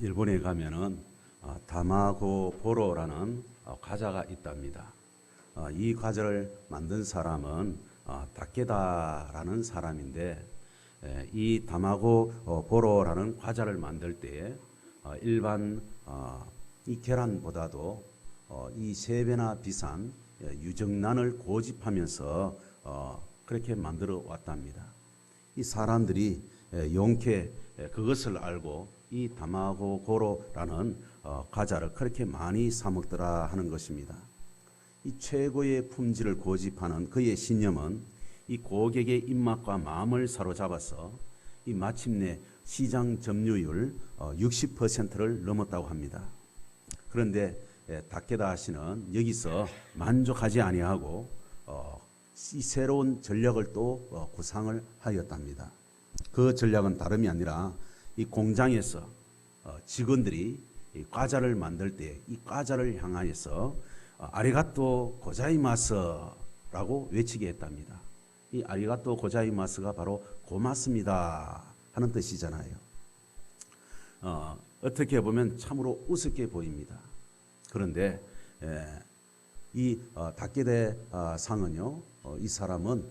일본에 가면은 다마고 보로라는 과자가 있답니다. 이 과자를 만든 사람은 다케다라는 사람인데, 이 다마고 보로라는 과자를 만들 때 일반 이 계란보다도 이 3배나 비싼 유정란을 고집하면서 그렇게 만들어 왔답니다. 이 사람들이 용케 그것을 알고 이 다마고 고로라는 과자를 그렇게 많이 사 먹더라 하는 것입니다. 이 최고의 품질을 고집하는 그의 신념은 이 고객의 입맛과 마음을 사로잡아서 이 마침내 시장 점유율 60%를 넘었다고 합니다. 그런데 다케다 씨는 여기서 만족하지 아니하고 이 새로운 전략을 또 구상을 하였답니다. 그 전략은 다름이 아니라 이 공장에서 직원들이 이 과자를 만들 때 이 과자를 향하여서 아리가또 고자이마스라고 외치게 했답니다. 이 아리가또 고자이마스가 바로 고맙습니다 하는 뜻이잖아요. 어떻게 보면 참으로 우습게 보입니다. 그런데 이 다케다 상은요, 이 사람은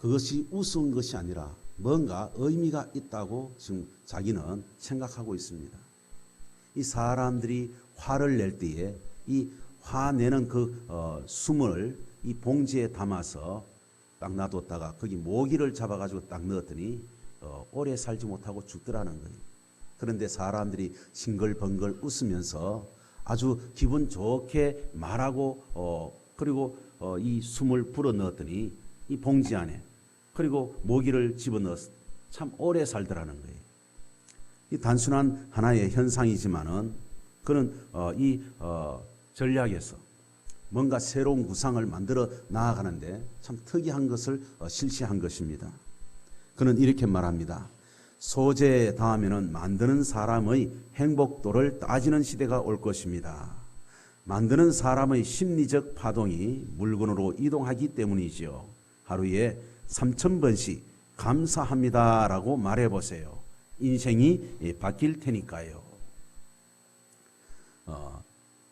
그것이 우스운 것이 아니라 뭔가 의미가 있다고 지금 자기는 생각하고 있습니다. 이 사람들이 화를 낼 때에 이 화내는 그 숨을 이 봉지에 담아서 딱 놔뒀다가 거기 모기를 잡아가지고 딱 넣었더니 오래 살지 못하고 죽더라는 거예요. 그런데 사람들이 싱글벙글 웃으면서 아주 기분 좋게 말하고 그리고 이 숨을 불어 넣었더니 이 봉지 안에 그리고 모기를 집어넣어서 참 오래 살더라는 거예요. 이 단순한 하나의 현상이지만은 그는 이 전략에서 뭔가 새로운 구상을 만들어 나아가는데 참 특이한 것을 실시한 것입니다. 그는 이렇게 말합니다. 소재 다음에는 만드는 사람의 행복도를 따지는 시대가 올 것입니다. 만드는 사람의 심리적 파동이 물건으로 이동하기 때문이지요. 하루에 3,000번씩 감사합니다라고 말해보세요. 인생이 바뀔 테니까요.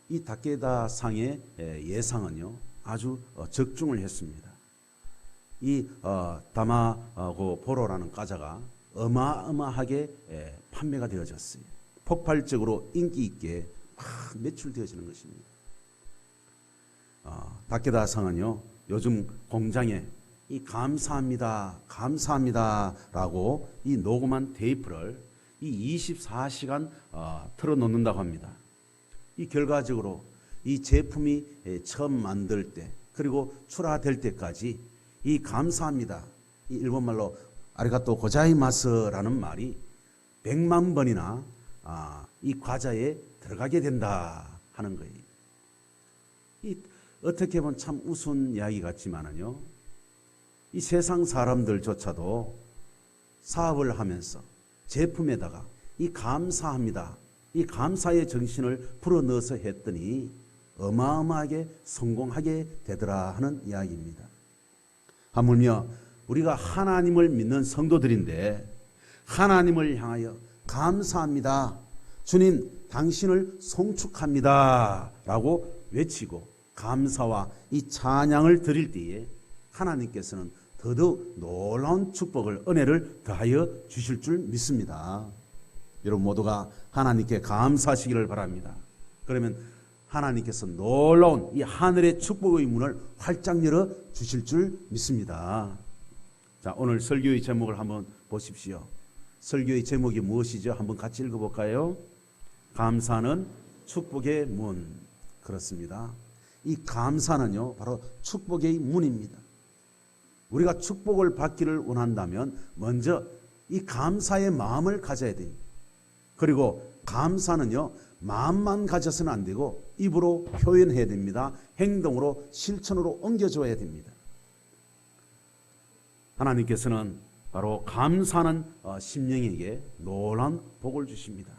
이 다케다 상의 예상은요 아주 적중을 했습니다. 이 다마고 보로라는 과자가 어마어마하게 판매가 되어졌어요. 폭발적으로 인기 있게 막 매출되어지는 것입니다. 다케다 상은요 요즘 공장에 이 감사합니다, 감사합니다라고 이 녹음한 테이프를 이 24시간 틀어놓는다고 합니다. 이 결과적으로 이 제품이 처음 만들 때 그리고 출하될 때까지 이 감사합니다, 이 일본말로 아리가또 고자이마스라는 말이 100만 번이나 이 과자에 들어가게 된다 하는 거예요. 이 어떻게 보면 참 우스운 이야기 같지만은요, 이 세상 사람들조차도 사업을 하면서 제품에다가 이 감사합니다, 이 감사의 정신을 불어넣어서 했더니 어마어마하게 성공하게 되더라 하는 이야기입니다. 하물며 우리가 하나님을 믿는 성도들인데 하나님을 향하여 감사합니다, 주님 당신을 송축합니다 라고 외치고 감사와 이 찬양을 드릴 때에 하나님께서는 더더욱 놀라운 축복을, 은혜를 더하여 주실 줄 믿습니다. 여러분 모두가 하나님께 감사하시기를 바랍니다. 그러면 하나님께서 놀라운 이 하늘의 축복의 문을 활짝 열어 주실 줄 믿습니다. 자, 오늘 설교의 제목을 한번 보십시오. 설교의 제목이 무엇이죠? 한번 같이 읽어볼까요? 감사는 축복의 문. 그렇습니다. 이 감사는요 바로 축복의 문입니다. 우리가 축복을 받기를 원한다면 먼저 이 감사의 마음을 가져야 됩니다. 그리고 감사는요 마음만 가져서는 안 되고 입으로 표현해야 됩니다. 행동으로 실천으로 옮겨줘야 됩니다. 하나님께서는 바로 감사하는 심령에게 놀라운 복을 주십니다.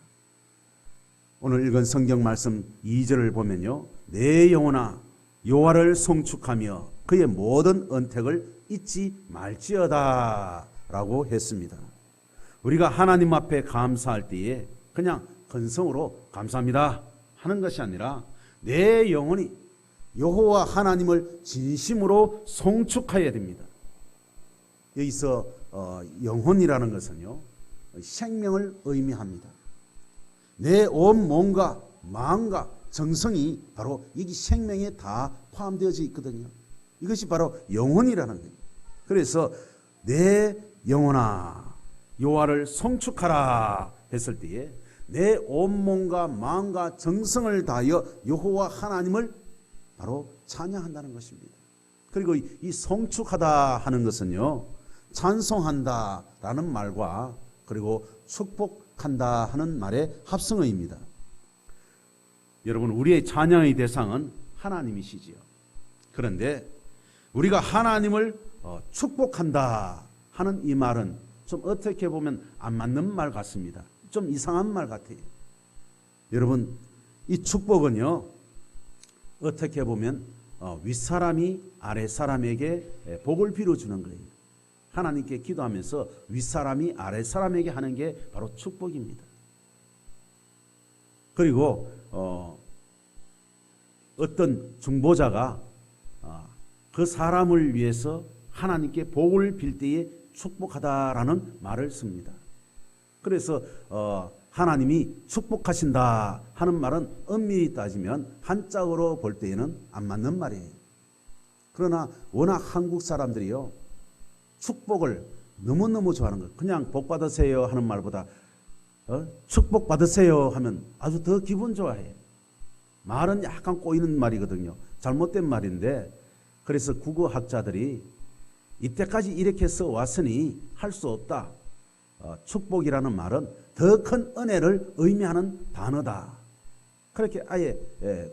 오늘 읽은 성경 말씀 2절을 보면요, 내 영혼아 여호와를 송축하며 그의 모든 언택을 잊지 말지어다 라고 했습니다. 우리가 하나님 앞에 감사할 때에 그냥 건성으로 감사합니다 하는 것이 아니라 내 영혼이 여호와 하나님을 진심으로 송축해야 됩니다. 여기서 영혼이라는 것은요, 생명을 의미합니다. 내 온 몸과 마음과 정성이 바로 여기 생명에 다 포함되어져 있거든요. 이것이 바로 영혼이라는 거예요. 그래서 내 영혼아 여호와를 송축하라 했을 때에 내 온몸과 마음과 정성을 다하여 여호와 하나님을 바로 찬양한다는 것입니다. 그리고 이 송축하다 하는 것은요, 찬송한다라는 말과 그리고 축복한다 하는 말의 합성어입니다. 여러분, 우리의 찬양의 대상은 하나님이시지요. 그런데 우리가 하나님을 축복한다 하는 이 말은 좀 어떻게 보면 안 맞는 말 같습니다. 좀 이상한 말 같아요. 여러분, 이 축복은요, 어떻게 보면 윗사람이 아랫사람에게 복을 빌어주는 거예요. 하나님께 기도하면서 윗사람이 아랫사람에게 하는 게 바로 축복입니다. 그리고 어떤 중보자가 그 사람을 위해서 하나님께 복을 빌 때에 축복하다라는 말을 씁니다. 그래서 하나님이 축복하신다 하는 말은 엄밀히 따지면 한자어로 볼 때에는 안 맞는 말이에요. 그러나 워낙 한국 사람들이요, 축복을 너무너무 좋아하는 거예요. 그냥 복 받으세요 하는 말보다 축복 받으세요 하면 아주 더 기분 좋아해요. 말은 약간 꼬이는 말이거든요. 잘못된 말인데, 그래서 국어학자들이 이때까지 이렇게 써왔으니 할 수 없다. 축복이라는 말은 더 큰 은혜를 의미하는 단어다. 그렇게 아예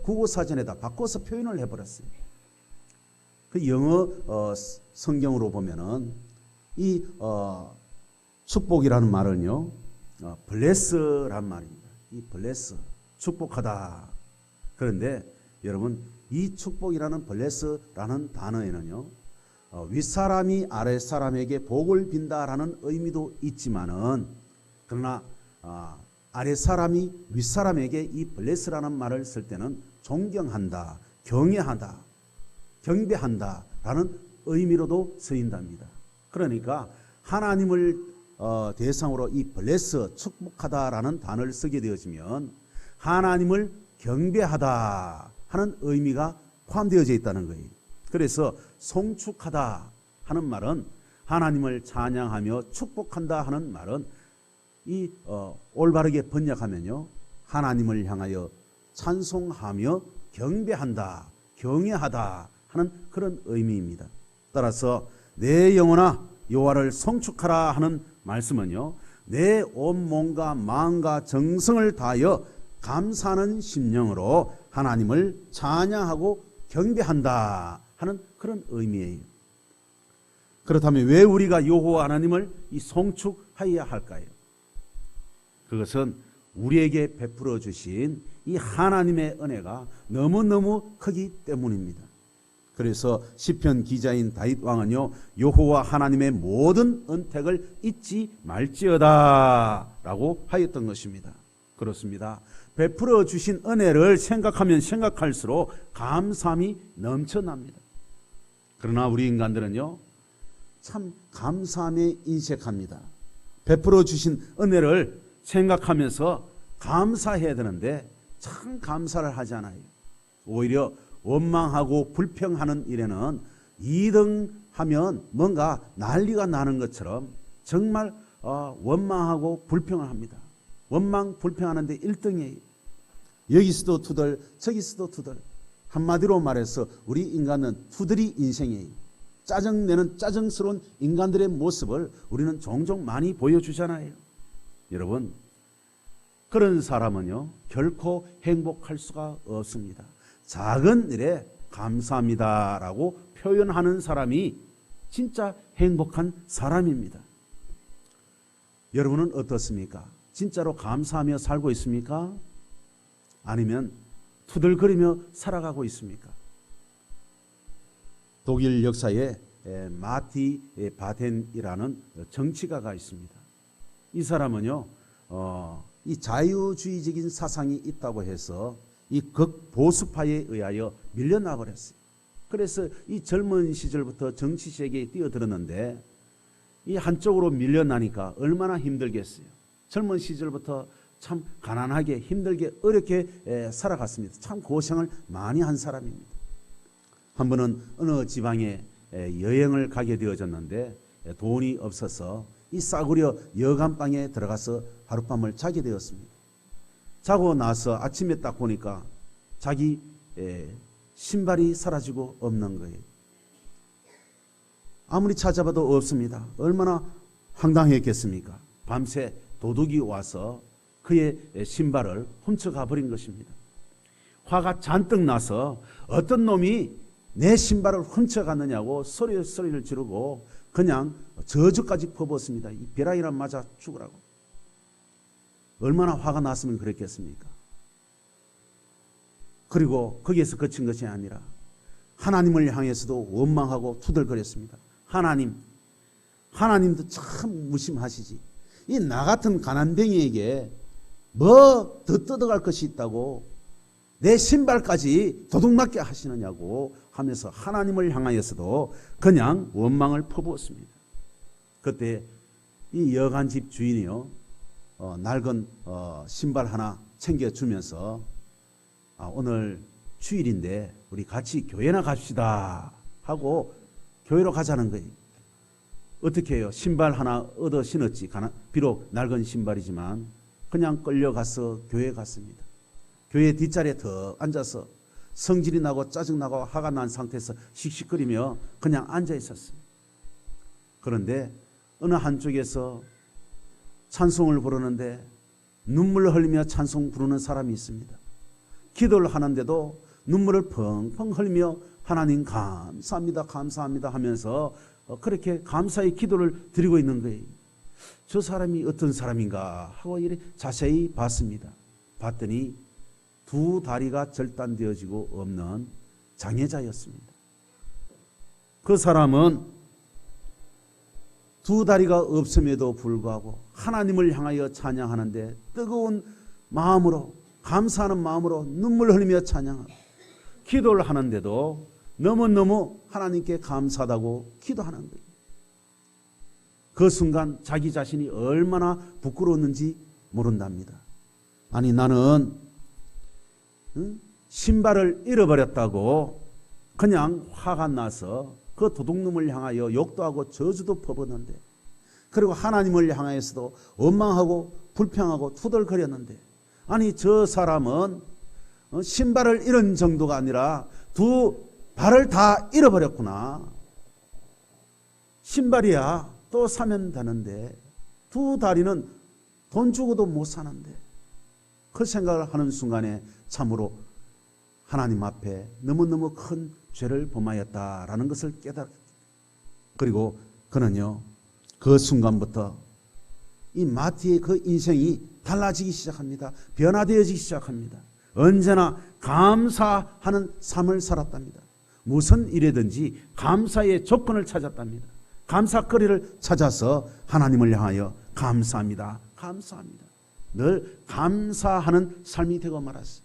국어사전에다 바꿔서 표현을 해버렸어요. 그 영어 성경으로 보면은 이 축복이라는 말은요, bless란 말입니다. 이 bless, 축복하다. 그런데 여러분, 이 축복이라는 bless라는 단어에는요, 윗사람이 아랫사람에게 복을 빈다라는 의미도 있지만은, 그러나 아랫사람이 윗사람에게 이 bless라는 말을 쓸 때는 존경한다, 경외하다, 경배한다라는 의미로도 쓰인답니다. 그러니까 하나님을 대상으로 이 bless, 축복하다라는 단어를 쓰게 되어지면 하나님을 경배하다 하는 의미가 포함되어져 있다는 거예요. 그래서 송축하다 하는 말은 하나님을 찬양하며 축복한다 하는 말은 이 올바르게 번역하면요, 하나님을 향하여 찬송하며 경배한다, 경외하다 하는 그런 의미입니다. 따라서 내 영혼아 여호와를 송축하라 하는 말씀은요, 내 온몸과 마음과 정성을 다하여 감사하는 심령으로 하나님을 찬양하고 경배한다 하는 그런 의미예요. 그렇다면 왜 우리가 여호와 하나님을 이 송축하여야 할까요? 그것은 우리에게 베풀어 주신 이 하나님의 은혜가 너무너무 크기 때문입니다. 그래서 시편 기자인 다윗 왕은요, 여호와 하나님의 모든 은택을 잊지 말지어다 라고 하였던 것입니다. 그렇습니다. 베풀어 주신 은혜를 생각하면 생각할수록 감사함이 넘쳐납니다. 그러나 우리 인간들은요, 참 감사함에 인색합니다. 베풀어 주신 은혜를 생각하면서 감사해야 되는데 참 감사를 하지 않아요. 오히려 원망하고 불평하는 일에는 2등하면 뭔가 난리가 나는 것처럼 정말 원망하고 불평을 합니다. 원망 불평하는데 1등이에요. 여기서도 투덜 저기서도 투덜. 한마디로 말해서 우리 인간은 투덜이 인생이에요. 짜증내는 짜증스러운 인간들의 모습을 우리는 종종 많이 보여주잖아요. 여러분, 그런 사람은요 결코 행복할 수가 없습니다. 작은 일에 감사합니다라고 표현하는 사람이 진짜 행복한 사람입니다. 여러분은 어떻습니까? 진짜로 감사하며 살고 있습니까? 아니면 투덜거리며 살아가고 있습니까? 독일 역사에 마티 바텐이라는 정치가가 있습니다. 이 사람은요, 이 자유주의적인 사상이 있다고 해서 이 극보수파에 의하여 밀려나 버렸어요. 그래서 이 젊은 시절부터 정치 세계에 뛰어들었는데 이 한쪽으로 밀려나니까 얼마나 힘들겠어요. 젊은 시절부터 참 가난하게 힘들게 어렵게 살아갔습니다. 참 고생을 많이 한 사람입니다. 한 번은 어느 지방에 여행을 가게 되어졌는데 돈이 없어서 이 싸구려 여간방에 들어가서 하룻밤을 자게 되었습니다. 자고 나서 아침에 딱 보니까 자기 신발이 사라지고 없는 거예요. 아무리 찾아봐도 없습니다. 얼마나 황당했겠습니까? 밤새 도둑이 와서 그의 신발을 훔쳐가 버린 것입니다. 화가 잔뜩 나서 어떤 놈이 내 신발을 훔쳐갔느냐고 소리를 지르고 그냥 저주까지 퍼붓습니다. 이 벼락이나 맞아 죽으라고. 얼마나 화가 났으면 그랬겠습니까? 그리고 거기에서 그친 것이 아니라 하나님을 향해서도 원망하고 투덜거렸습니다. 하나님도 참 무심하시지. 이 나 같은 가난뱅이에게 뭐 더 뜯어갈 것이 있다고 내 신발까지 도둑맞게 하시느냐고 하면서 하나님을 향하여서도 그냥 원망을 퍼부었습니다. 그때 이 여간집 주인이요, 낡은 신발 하나 챙겨주면서 오늘 주일인데 우리 같이 교회나 갑시다 하고 교회로 가자는 거예요. 어떻게 해요? 신발 하나 얻어 신었지. 비록 낡은 신발이지만 그냥 끌려가서 교회에 갔습니다. 교회 뒷자리에 더 앉아서 성질이 나고 짜증나고 화가 난 상태에서 씩씩거리며 그냥 앉아 있었어요. 그런데 어느 한쪽에서 찬송을 부르는데 눈물을 흘리며 찬송 부르는 사람이 있습니다. 기도를 하는데도 눈물을 펑펑 흘리며 하나님 감사합니다 감사합니다 하면서 그렇게 감사의 기도를 드리고 있는 거예요. 저 사람이 어떤 사람인가 하고 이렇게 자세히 봤습니다. 봤더니 두 다리가 절단되어지고 없는 장애자였습니다. 그 사람은 두 다리가 없음에도 불구하고 하나님을 향하여 찬양하는데 뜨거운 마음으로 감사하는 마음으로 눈물 흘리며 찬양하고 기도를 하는데도 너무너무 하나님께 감사하다고 기도하는 거예요. 그 순간 자기 자신이 얼마나 부끄러웠는지 모른답니다. 아니 나는 신발을 잃어버렸다고 그냥 화가 나서 그 도둑놈을 향하여 욕도 하고 저주도 퍼붓는데, 그리고 하나님을 향하여서도 원망하고 불평하고 투덜거렸는데, 아니 저 사람은 신발을 잃은 정도가 아니라 두 발을 다 잃어버렸구나. 신발이야 또 사면 되는데 두 다리는 돈 주고도 못 사는데, 그 생각을 하는 순간에 참으로 하나님 앞에 너무너무 큰 죄를 범하였다라는 것을 깨달았다. 그리고 그는요, 그 순간부터 이 마티의 그 인생이 달라지기 시작합니다. 변화되어지기 시작합니다. 언제나 감사하는 삶을 살았답니다. 무슨 일이든지 감사의 조건을 찾았답니다. 감사거리를 찾아서 하나님을 향하여 감사합니다. 감사합니다. 늘 감사하는 삶이 되고 말았어요.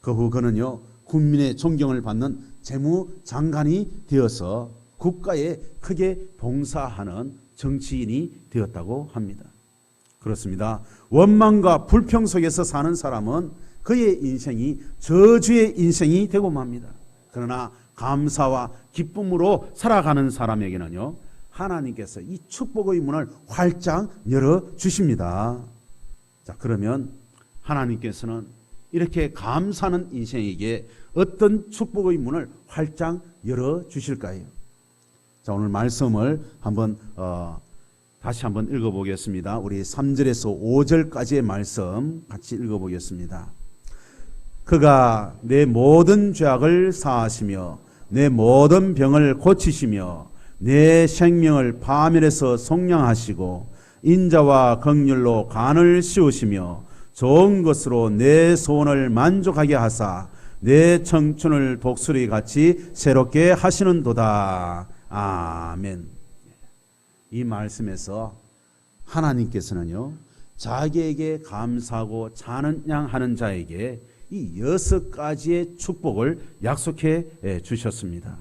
그 후 그는요, 국민의 존경을 받는 재무장관이 되어서 국가에 크게 봉사하는 정치인이 되었다고 합니다. 그렇습니다. 원망과 불평 속에서 사는 사람은 그의 인생이 저주의 인생이 되고 맙니다. 그러나 감사와 기쁨으로 살아가는 사람에게는요, 하나님께서 이 축복의 문을 활짝 열어주십니다. 자, 그러면 하나님께서는 이렇게 감사하는 인생에게 어떤 축복의 문을 활짝 열어주실까요? 자, 오늘 말씀을 한번 다시 한번 읽어보겠습니다. 우리 3절에서 5절까지의 말씀 같이 읽어보겠습니다. 그가 내 모든 죄악을 사하시며 내 모든 병을 고치시며 내 생명을 파멸해서 속량하시고 인자와 긍휼로 간을 씌우시며 좋은 것으로 내 소원을 만족하게 하사 내 청춘을 독수리같이 새롭게 하시는도다. 아멘. 이 말씀에서 하나님께서는요, 자기에게 감사하고 찬양하는 자에게 이 6가지의 축복을 약속해 주셨습니다.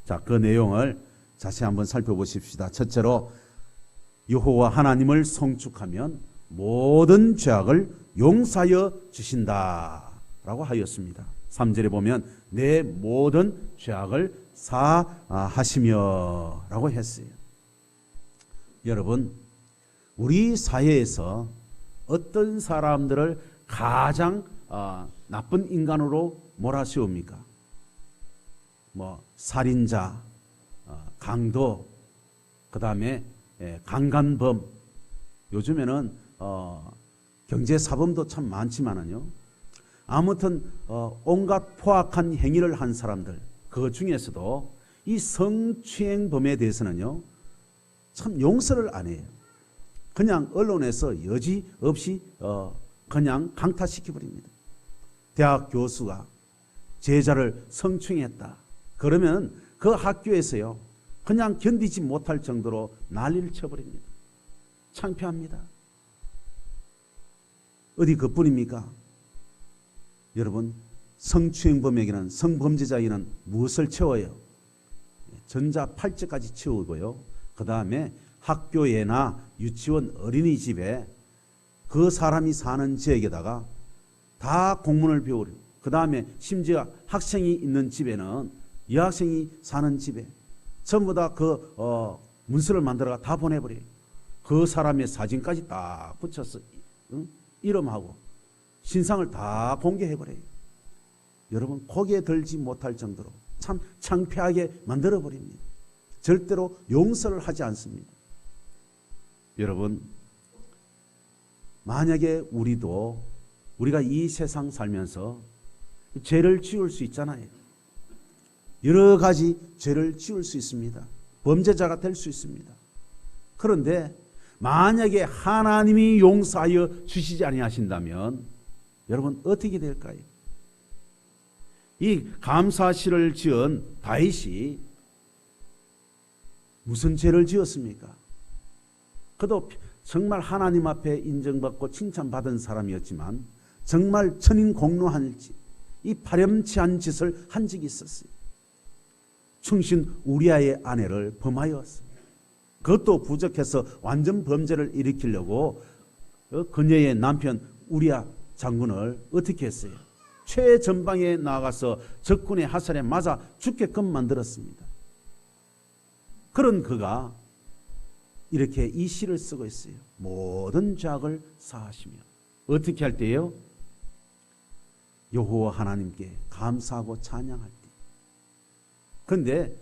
자, 그 내용을 자세히 한번 살펴보십시다. 첫째로 여호와 하나님을 성축하면 모든 죄악을 용서하여 주신다라고 하였습니다. 3절에 보면 내 모든 죄악을 사하시며 라고 했어요. 여러분, 우리 사회에서 어떤 사람들을 가장 나쁜 인간으로 몰아세웁니까? 살인자, 강도, 그 다음에 강간범, 요즘에는 경제사범도 참 많지만은요, 아무튼 온갖 포악한 행위를 한 사람들, 그 중에서도 이 성추행범에 대해서는요, 참 용서를 안 해요. 그냥 언론에서 여지없이 그냥 강타시켜버립니다. 대학 교수가 제자를 성추행했다 그러면 그 학교에서요, 그냥 견디지 못할 정도로 난리를 쳐버립니다. 창피합니다. 어디 그뿐입니까? 여러분, 성추행범에게는, 성범죄자에게는 무엇을 채워요? 전자 8절까지 채우고요, 그 다음에 학교에나 유치원, 어린이집에 그 사람이 사는 지역에다가 다 공문을 배우려. 그 다음에 심지어 학생이 있는 집에는 여학생이 사는 집에 전부 다 그 문서를 만들어가 다 보내버려요. 그 사람의 사진까지 딱 붙여서 이름하고 신상을 다 공개해버려요. 여러분, 고개 들지 못할 정도로 참 창피하게 만들어버립니다. 절대로 용서를 하지 않습니다. 여러분, 만약에 우리가 이 세상 살면서 죄를 지을 수 있잖아요. 여러 가지 죄를 지을 수 있습니다. 범죄자가 될 수 있습니다. 그런데 만약에 하나님이 용서하여 주시지 아니하신다면 여러분 어떻게 될까요? 이 감사시를 지은 다윗이 무슨 죄를 지었습니까? 그도 정말 하나님 앞에 인정받고 칭찬받은 사람이었지만 정말 천인공노한 이 파렴치한 짓을 한 적이 있었어요. 충신 우리아의 아내를 범하였습니다. 그것도 부족해서 완전 범죄를 일으키려고 그녀의 남편 우리아 장군을 어떻게 했어요? 최전방에 나가서 적군의 화살에 맞아 죽게끔 만들었습니다. 그런 그가 이렇게 이 시를 쓰고 있어요. 모든 죄악을 사하시며. 어떻게 할 때요? 여호와 하나님께 감사하고 찬양할 때. 그런데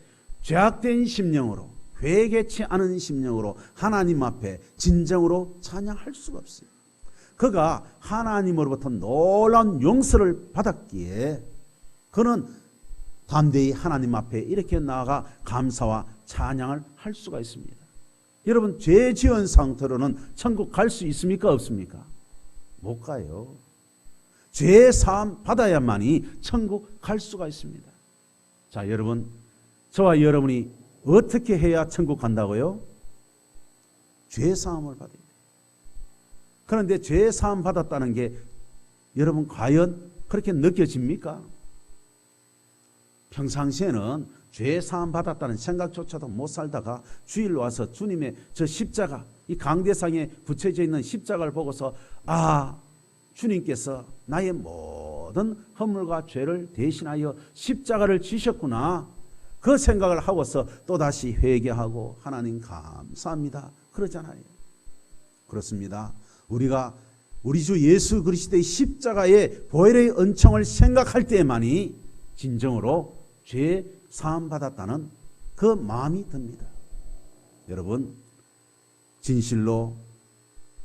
죄악된 심령으로, 회개치 않은 심령으로 하나님 앞에 진정으로 찬양할 수가 없어요. 그가 하나님으로부터 놀라운 용서를 받았기에 그는 담대히 하나님 앞에 이렇게 나아가 감사와 찬양을 할 수가 있습니다. 여러분, 죄 지은 상태로는 천국 갈 수 있습니까? 없습니까? 못 가요. 죄 사함 받아야만이 천국 갈 수가 있습니다. 자, 여러분, 저와 여러분이 어떻게 해야 천국 간다고요? 죄 사함을 받아야 돼요. 그런데 죄 사함 받았다는 게 여러분 과연 그렇게 느껴집니까? 평상시에는 죄 사함 받았다는 생각조차도 못 살다가 주일로 와서 주님의 저 십자가, 이 강대상에 붙여져 있는 십자가를 보고서 주님께서 나의 모든 허물과 죄를 대신하여 십자가를 지셨구나, 그 생각을 하고서 또다시 회개하고 하나님 감사합니다 그러잖아요. 그렇습니다. 우리가 우리 주 예수 그리스도의 십자가의 보혈의 은총을 생각할 때만이 진정으로 죄 사함 받았다는 그 마음이 듭니다. 여러분, 진실로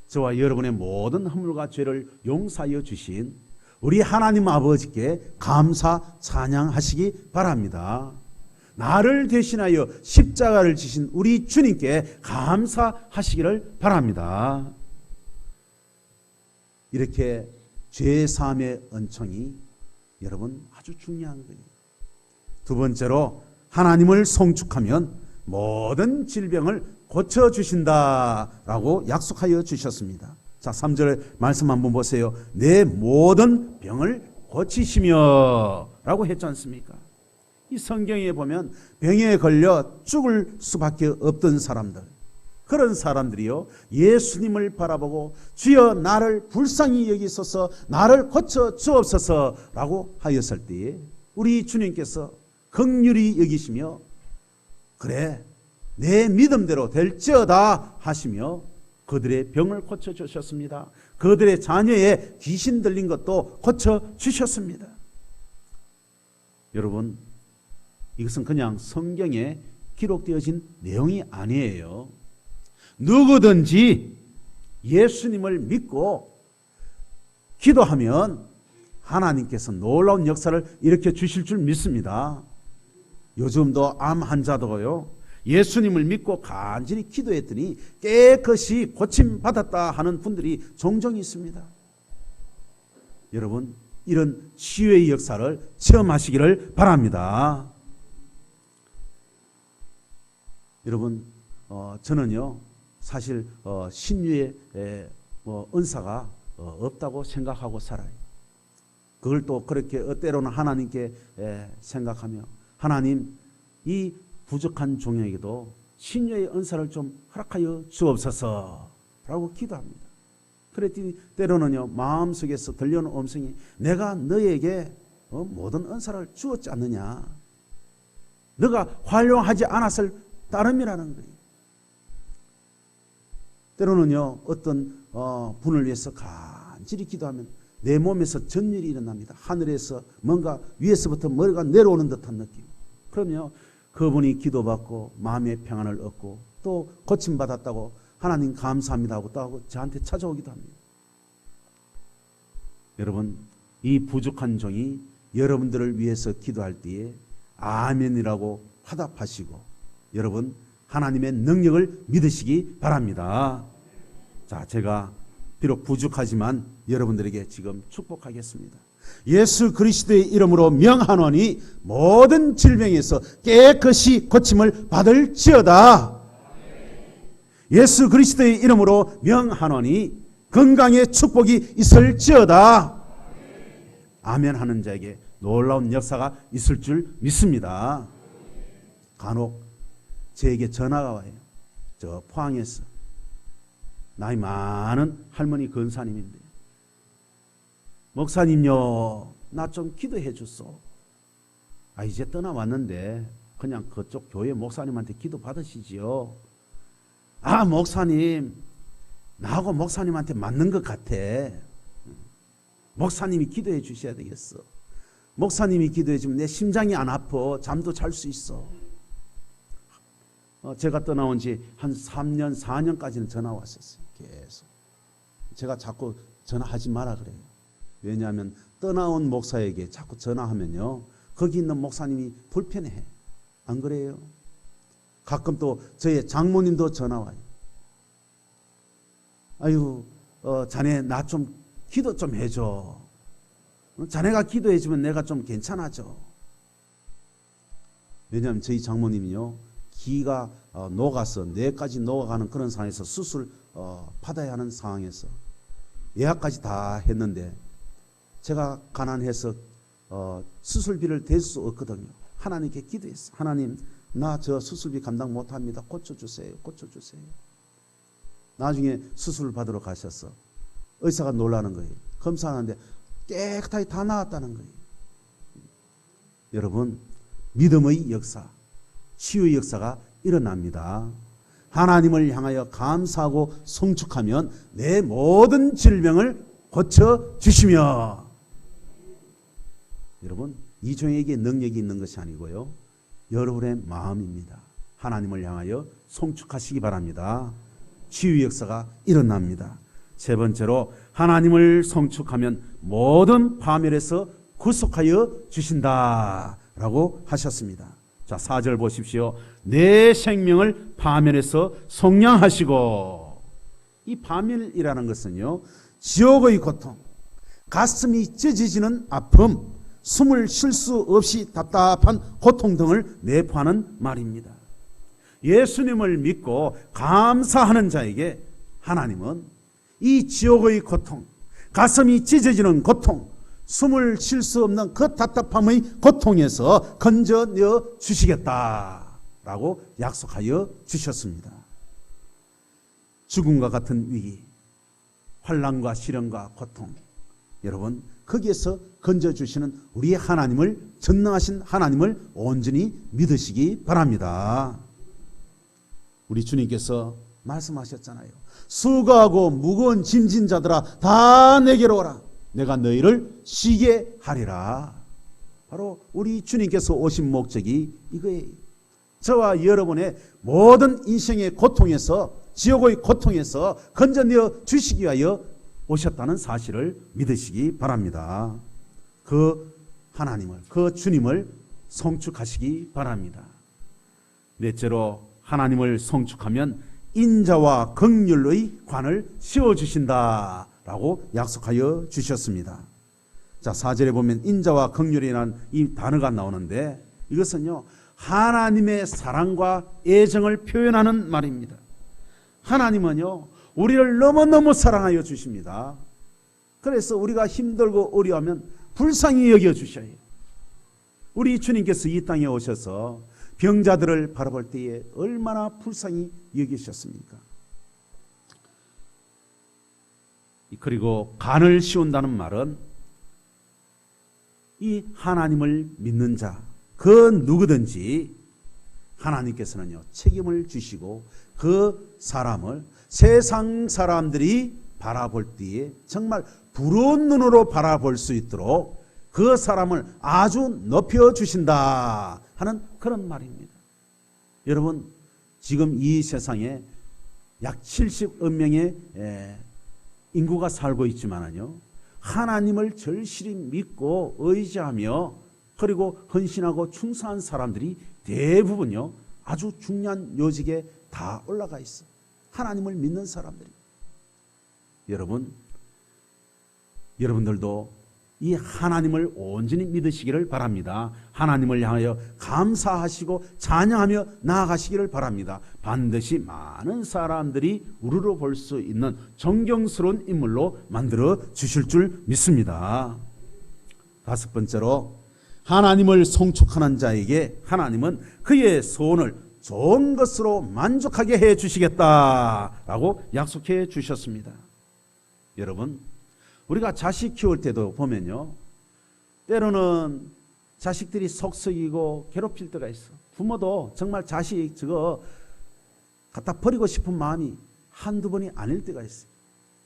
저와 여러분의 모든 허물과 죄를 용서하여 주신 우리 하나님 아버지께 감사 찬양하시기 바랍니다. 나를 대신하여 십자가를 지신 우리 주님께 감사하시기를 바랍니다. 이렇게 죄 사함의 은총이 여러분 아주 중요한 거예요. 두 번째로 하나님을 송축하면 모든 질병을 고쳐주신다라고 약속하여 주셨습니다. 자, 3절 말씀 한번 보세요. 내 모든 병을 고치시며 라고 했지 않습니까? 이 성경에 보면 병에 걸려 죽을 수밖에 없던 사람들, 그런 사람들이요, 예수님을 바라보고 주여 나를 불쌍히 여기소서, 나를 고쳐 주옵소서라고 하였을 때에 우리 주님께서 긍휼히 여기시며 그래 내 믿음대로 될지어다 하시며 그들의 병을 고쳐주셨습니다. 그들의 자녀의 귀신 들린 것도 고쳐주셨습니다. 여러분, 이것은 그냥 성경에 기록되어진 내용이 아니에요. 누구든지 예수님을 믿고 기도하면 하나님께서 놀라운 역사를 일으켜 주실 줄 믿습니다. 요즘도 암 환자도요, 예수님을 믿고 간절히 기도했더니 깨끗이 고침받았다 하는 분들이 종종 있습니다. 여러분, 이런 치유의 역사를 체험하시기를 바랍니다. 여러분, 저는요 사실 신유의 은사가 없다고 생각하고 살아요. 그걸 또 그렇게 때로는 하나님께 생각하며, 하나님 이 부족한 종에게도 신유의 은사를 좀 허락하여 주옵소서라고 기도합니다. 그랬더니 때로는요 마음속에서 들려오는 음성이 내가 너에게 모든 은사를 주었지 않느냐, 너가 활용하지 않았을 따름이라는 거예요. 때로는요 어떤 분을 위해서 간절히 기도하면 내 몸에서 전율이 일어납니다. 하늘에서 뭔가 위에서부터 머리가 내려오는 듯한 느낌. 그러면 그분이 기도받고 마음의 평안을 얻고 또 고침받았다고 하나님 감사합니다 하고 또 하고 저한테 찾아오기도 합니다. 여러분, 이 부족한 종이 여러분들을 위해서 기도할 때에 아멘이라고 화답하시고 여러분 하나님의 능력을 믿으시기 바랍니다. 자, 제가 비록 부족하지만 여러분들에게 지금 축복하겠습니다. 예수 그리스도의 이름으로 명하노니 모든 질병에서 깨끗이 고침을 받을지어다. 예수 그리스도의 이름으로 명하노니 건강의 축복이 있을지어다. 아멘 하는 자에게 놀라운 역사가 있을 줄 믿습니다. 간혹 저에게 전화가 와요. 저 포항에서 나이 많은 할머니 권사님인데, 목사님요 나 좀 기도해 줬어. 이제 떠나왔는데 그냥 그쪽 교회 목사님한테 기도 받으시지요. 목사님 나하고 목사님한테 맞는 것 같아. 목사님이 기도해 주셔야 되겠어. 목사님이 기도해 주면 내 심장이 안 아파. 잠도 잘 수 있어. 제가 떠나온 지 한 3년 4년까지는 전화 왔었어요. 계속 제가 자꾸 전화하지 마라 그래요. 왜냐하면 떠나온 목사에게 자꾸 전화하면요 거기 있는 목사님이 불편해. 안 그래요? 가끔 또 저희 장모님도 전화 와요. 자네 나 좀 기도 좀 해줘. 자네가 기도해 주면 내가 좀 괜찮아져. 왜냐하면 저희 장모님이요 기가 녹아서 뇌까지 녹아가는 그런 상황에서 수술 받아야 하는 상황에서 예약까지 다 했는데 제가 가난해서 수술비를 댈 수 없거든요. 하나님께 기도했어. 하나님 나 저 수술비 감당 못합니다. 고쳐주세요. 고쳐주세요. 나중에 수술을 받으러 가셨어. 의사가 놀라는 거예요. 검사하는데 깨끗하게 다 나았다는 거예요. 여러분, 믿음의 역사, 치유의 역사가 일어납니다. 하나님을 향하여 감사하고 송축하면 내 모든 질병을 고쳐주시며, 여러분 이 종에게 능력이 있는 것이 아니고요 여러분의 마음입니다. 하나님을 향하여 송축하시기 바랍니다. 치유 역사가 일어납니다. 세 번째로 하나님을 송축하면 모든 파멸에서 구속하여 주신다라고 하셨습니다. 자, 4절 보십시오. 내 생명을 파멸에서 속량하시고. 이 파멸이라는 것은요 지옥의 고통, 가슴이 찢어지는 아픔, 숨을 쉴 수 없이 답답한 고통 등을 내포하는 말입니다. 예수님을 믿고 감사하는 자에게 하나님은 이 지옥의 고통, 가슴이 찢어지는 고통, 숨을 쉴 수 없는 그 답답함의 고통에서 건져내어 주시겠다라고 약속하여 주셨습니다. 죽음과 같은 위기, 환난과 시련과 고통, 여러분 거기에서 건져주시는 우리의 하나님을, 전능하신 하나님을 온전히 믿으시기 바랍니다. 우리 주님께서 말씀하셨잖아요. 수고하고 무거운 짐진 자들아 다 내게로 오라. 내가 너희를 쉬게 하리라. 바로 우리 주님께서 오신 목적이 이거예요. 저와 여러분의 모든 인생의 고통에서, 지옥의 고통에서 건져내어 주시기 위하여 오셨다는 사실을 믿으시기 바랍니다. 그 하나님을, 그 주님을 송축하시기 바랍니다. 넷째로 하나님을 송축하면 인자와 긍휼의 관을 씌워주신다라고 약속하여 주셨습니다. 자, 4절에 보면 인자와 긍휼이라는 이 단어가 나오는데 이것은요, 하나님의 사랑과 애정을 표현하는 말입니다. 하나님은요, 우리를 너무너무 사랑하여 주십니다. 그래서 우리가 힘들고 어려워하면 불쌍히 여겨주셔요. 우리 주님께서 이 땅에 오셔서 병자들을 바라볼 때에 얼마나 불쌍히 여기셨습니까? 그리고 간을 씌운다는 말은 이 하나님을 믿는 자, 그 누구든지 하나님께서는요, 책임을 주시고 그 사람을 세상 사람들이 바라볼 때에 정말 부러운 눈으로 바라볼 수 있도록 그 사람을 아주 높여주신다 하는 그런 말입니다. 여러분, 지금 이 세상에 약 70억 명의 인구가 살고 있지만요, 하나님을 절실히 믿고 의지하며 그리고 헌신하고 충성한 사람들이 대부분요, 아주 중요한 요직에 다 올라가 있어요. 하나님을 믿는 사람들이. 여러분들도 이 하나님을 온전히 믿으시기를 바랍니다. 하나님을 향하여 감사하시고 찬양하며 나아가시기를 바랍니다. 반드시 많은 사람들이 우러러 볼 수 있는 존경스러운 인물로 만들어 주실 줄 믿습니다. 다섯 번째로, 하나님을 송축하는 자에게 하나님은 그의 소원을 좋은 것으로 만족하게 해 주시겠다라고 약속해 주셨습니다. 여러분, 우리가 자식 키울 때도 보면요, 때로는 자식들이 속썩이고 괴롭힐 때가 있어. 부모도 정말 자식 저거 갖다 버리고 싶은 마음이 한두 번이 아닐 때가 있어요.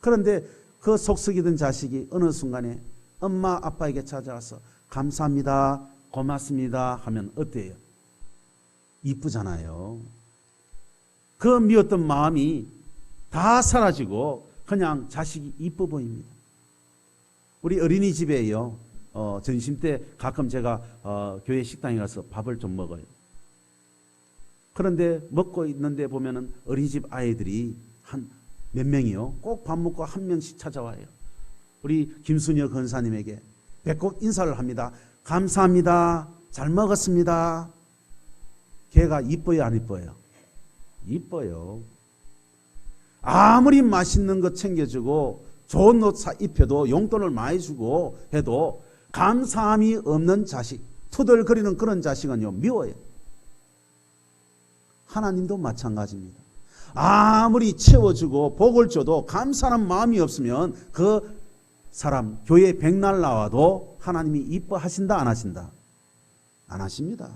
그런데 그 속썩이던 자식이 어느 순간에 엄마 아빠에게 찾아와서 감사합니다, 고맙습니다 하면 어때요? 이쁘잖아요. 그 미웠던 마음이 다 사라지고 그냥 자식이 이뻐 보입니다. 우리 어린이집에요, 점심 때 가끔 제가 교회 식당에 가서 밥을 좀 먹어요. 그런데 먹고 있는데 보면은 어린이집 아이들이 한 몇 명이요, 꼭 밥 먹고 한 명씩 찾아와요. 우리 김순여 권사님에게 배꼽 인사를 합니다. 감사합니다, 잘 먹었습니다. 걔가 이뻐요, 안 이뻐요? 이뻐요. 아무리 맛있는 거 챙겨주고 좋은 옷 입혀도 용돈을 많이 주고 해도 감사함이 없는 자식, 투덜거리는 그런 자식은요, 미워요. 하나님도 마찬가지입니다. 아무리 채워주고 복을 줘도 감사하는 마음이 없으면 그 사람 교회 백날 나와도 하나님이 이뻐하신다, 안 하신다? 안 하십니다.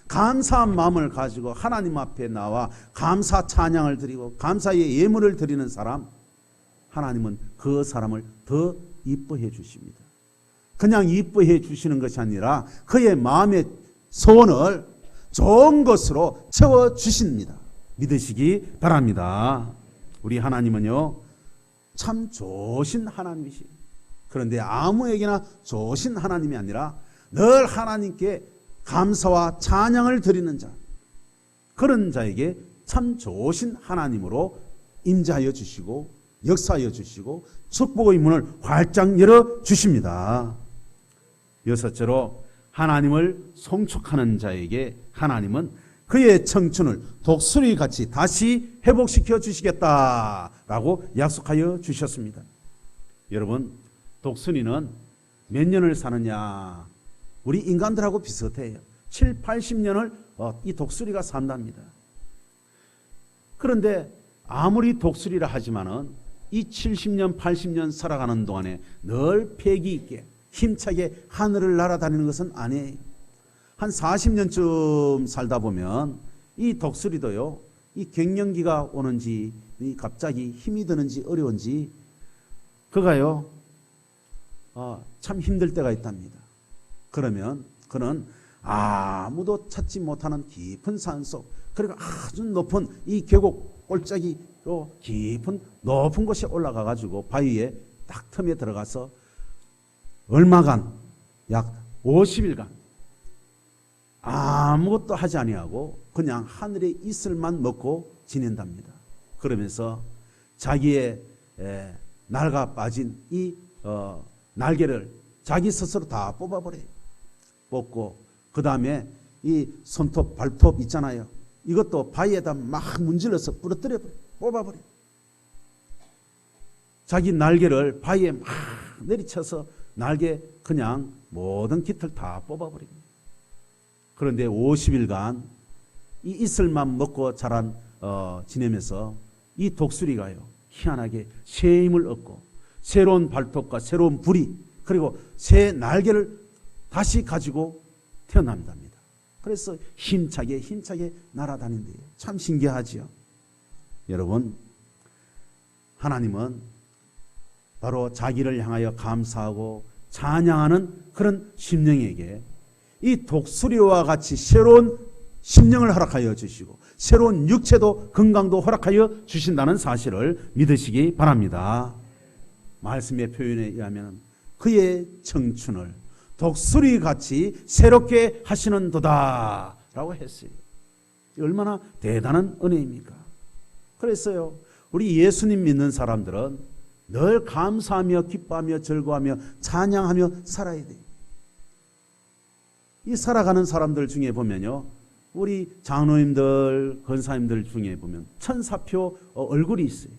감사한 마음을 가지고 하나님 앞에 나와 감사 찬양을 드리고 감사의 예물을 드리는 사람, 하나님은 그 사람을 더 이뻐해 주십니다. 그냥 이뻐해 주시는 것이 아니라 그의 마음의 소원을 좋은 것으로 채워주십니다. 믿으시기 바랍니다. 우리 하나님은요, 참 좋으신 하나님이시. 그런데 아무에게나 좋으신 하나님이 아니라 늘 하나님께 감사와 찬양을 드리는 자, 그런 자에게 참 좋으신 하나님으로 임재하여 주시고 역사하여 주시고 축복의 문을 활짝 열어 주십니다. 여섯째로, 하나님을 송축하는 자에게 하나님은 그의 청춘을 독수리같이 다시 회복시켜 주시겠다라고 약속하여 주셨습니다. 여러분, 독수리는 몇 년을 사느냐? 우리 인간들하고 비슷해요. 7, 80년을 이 독수리가 산답니다. 그런데 아무리 독수리라 하지만은 이 70년, 80년 살아가는 동안에 늘 패기 있게 힘차게 하늘을 날아다니는 것은 아니에요. 한 40년쯤 살다 보면 이 독수리도요, 이 갱년기가 오는지, 갑자기 힘이 드는지 어려운지, 그가요, 참 힘들 때가 있답니다. 그러면 그는 아무도 찾지 못하는 깊은 산속, 그리고 아주 높은 이 계곡 골짜기로 깊은 높은 곳에 올라가 가지고 바위에 딱 틈에 들어가서 얼마간, 약 50일간 아무것도 하지 아니하고 그냥 하늘의 이슬만 먹고 지낸답니다. 그러면서 자기의 날가 빠진 이 날개를 자기 스스로 다 뽑아버려요. 뽑고 그 다음에 이 손톱, 발톱 있잖아요. 이것도 바위에다 막 문질러서 부러뜨려 버려요. 뽑아버려요. 자기 날개를 바위에 막 내리쳐서 날개 그냥 모든 깃을 다 뽑아버립니다. 그런데 50일간 이 이슬만 먹고 자란 지내면서 이 독수리가요, 희한하게 새 힘을 얻고 새로운 발톱과 새로운 부리, 그리고 새 날개를 다시 가지고 태어난답니다. 그래서 힘차게 날아다닌대요. 참 신기하지요. 여러분, 하나님은 바로 자기를 향하여 감사하고 찬양하는 그런 심령에게 이 독수리와 같이 새로운 심령을 허락하여 주시고 새로운 육체도 건강도 허락하여 주신다는 사실을 믿으시기 바랍니다. 말씀의 표현에 의하면 그의 청춘을 독수리같이 새롭게 하시는 도다 라고 했어요. 얼마나 대단한 은혜입니까? 그랬어요. 우리 예수님 믿는 사람들은 늘 감사하며 기뻐하며 즐거워하며 찬양하며 살아야 돼요. 이 살아가는 사람들 중에 보면요, 우리 장로님들, 권사님들 중에 보면 천사표 얼굴이 있어요.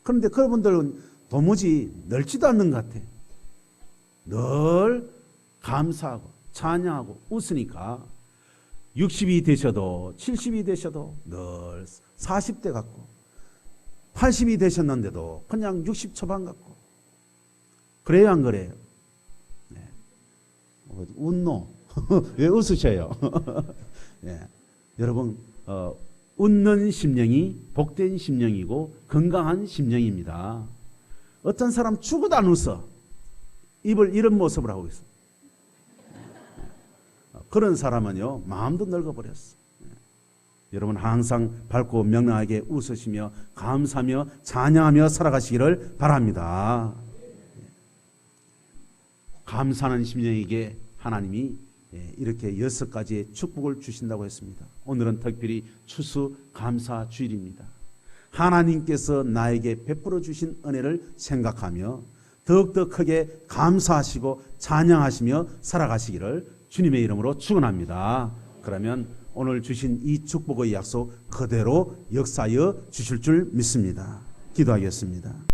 그런데 그분들은 도무지 늙지도 않는 것 같아요. 늘 감사하고 찬양하고 웃으니까 60이 되셔도 70이 되셔도 늘 40대 같고 80이 되셨는데도 그냥 60 초반 같고 그래요, 안 그래요? 네. 웃노? 왜 웃으셔요? 네. 여러분, 웃는 심령이 복된 심령이고 건강한 심령입니다. 어떤 사람 죽어도 안 웃어. 입을 이런 모습을 하고 있어. 그런 사람은요, 마음도 늙어버렸어. 여러분, 항상 밝고 명랑하게 웃으시며 감사하며 찬양하며 살아가시기를 바랍니다. 감사하는 심령에게 하나님이 이렇게 6가지의 축복을 주신다고 했습니다. 오늘은 특별히 추수 감사 주일입니다. 하나님께서 나에게 베풀어 주신 은혜를 생각하며 더욱더 크게 감사하시고 찬양하시며 살아가시기를 주님의 이름으로 축원합니다. 그러면 오늘 주신 이 축복의 약속 그대로 역사하여 주실 줄 믿습니다. 기도하겠습니다.